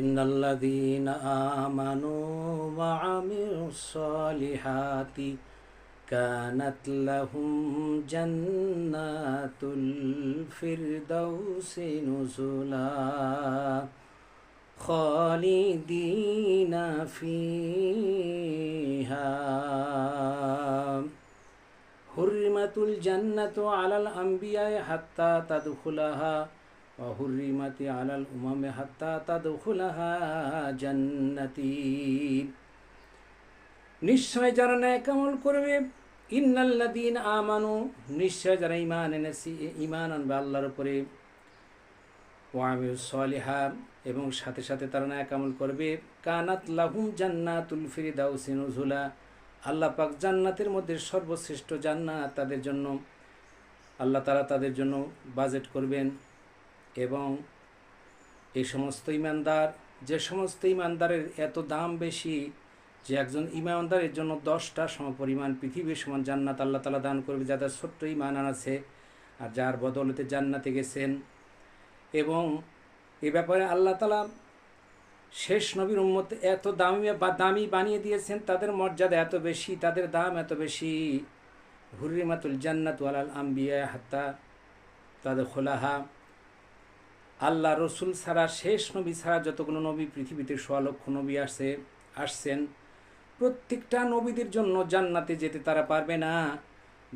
ইন্নাল্লাযীনা আমানু ওয়া আমিলুস সালিহাতি কানাত লাহুম জান্নাতুল ফিরদাউসি নুজুলা খালিদিনা ফিহা হুররিমাতুল জান্নাতু আলাল আম্বিয়ায়ে হাত্তা তাদখুলাহা ওয়া হুররিমাতি আলাল উমামে হাত্তা তাদখুলাহা জান্নাতি। নিশ্চয় যারা নেক আমল করবে, ইন্নাল্লাযীনা আমানু, নিশ্চয় যারা ঈমান এনেছে, ঈমান আনবে আল্লাহর উপরে, ওয়া আমিলুস সালিহাত, এবং সাথে সাথে তারা নেক আমল করবে, কানাত লাহুম জান্নাতুল ফিরদাউসি নুজুলা, আল্লাহ পাক জান্নাতের মধ্যে সর্বশ্রেষ্ঠ জান্নাত তাদের জন্য আল্লাহ তাআলা তাদের জন্য বাজেট করবেন। এবং এই সমস্ত ঈমানদার, যে সমস্ত ঈমানদারের এত দাম বেশি যে একজন ঈমানদারের জন্য 10টা সমপরিমাণ পৃথিবীর সমান জান্নাত আল্লাহ তাআলা দান করবে, যাদের ছোট্ট ঈমান আছে আর যার বদৌলতে জান্নাতে গেছেন। এবং এ ব্যাপারে আল্লাহ তাআলা শেষ নবীর উম্মত এত দামি বানিয়ে দিয়েছেন, তাদের মর্যাদা এত বেশি, তাদের দাম এত বেশি। হুররিমাতুল জান্নাতু আলাল আম্বিয়া হাত্তা তাদখুলাহা, আল্লাহ রসুল ছাড়া, শেষ নবী ছাড়া যতগুলো নবী পৃথিবীতে 1.6 লক্ষ নবী আসছেন, প্রত্যেকটা নবীদের জন্য জান্নাতে যেতে তারা পারবে না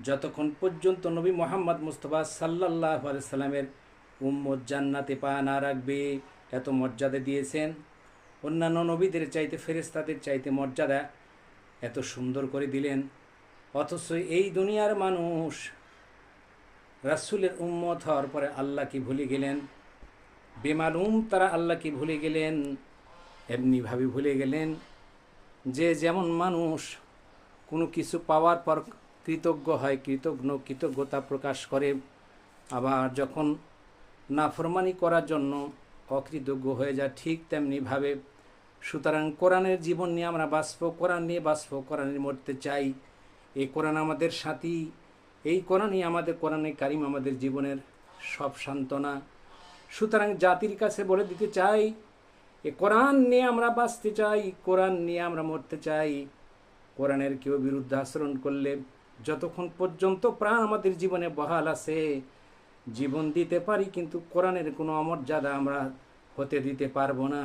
যতক্ষণ পর্যন্ত নবী মুহাম্মদ মুস্তাফা সাল্লাল্লাহু আলাইহি সাল্লামের উম্মত জান্নাতে পা না রাখবে। এত মর্যাদা দিয়েছেন, অন্যান্য নবীদের চাইতে, ফেরেশতাদের চাইতে মর্যাদা এত সুন্দর করে দিলেন। অথচ এই দুনিয়ার মানুষ রাসূলের উম্মত হওয়ার পরে আল্লাহকে ভুলে গেলেন, বেমালুম তারা আল্লাহকে ভুলে গেলেন। এমনিভাবে ভুলে গেলেন যে যেমন মানুষ কোনো কিছু পাওয়ার পর কৃতজ্ঞ হয়, কৃতজ্ঞতা প্রকাশ করে, আবার যখন নাফরমানি করার জন্য অকৃতজ্ঞ হয়ে যায়, ঠিক তেমনিভাবে সুতরাং কোরআনের জীবন নিয়ে আমরা বাঁচব, কোরআন নিয়ে বাঁচব, কোরআনের মরতে চাই। এই কোরআন আমাদের সাথী, এই কোরআনই আমাদের, কোরআনে কারিম আমাদের জীবনের সব সান্ত্বনা। সুতরাং জাতির কাছে বলে দিতে চাই, এ কোরআন নিয়ে আমরা বাঁচতে চাই, কোরআন নিয়ে আমরা মরতে চাই। কোরআনের কেউ বিরুদ্ধে আচরণ করলে, যতক্ষণ পর্যন্ত প্রাণ আমাদের জীবনে বহাল আছে, জীবন দিতে পারি, কিন্তু কোরআনের কোনো অমর্যাদা আমরা হতে দিতে পারবো না।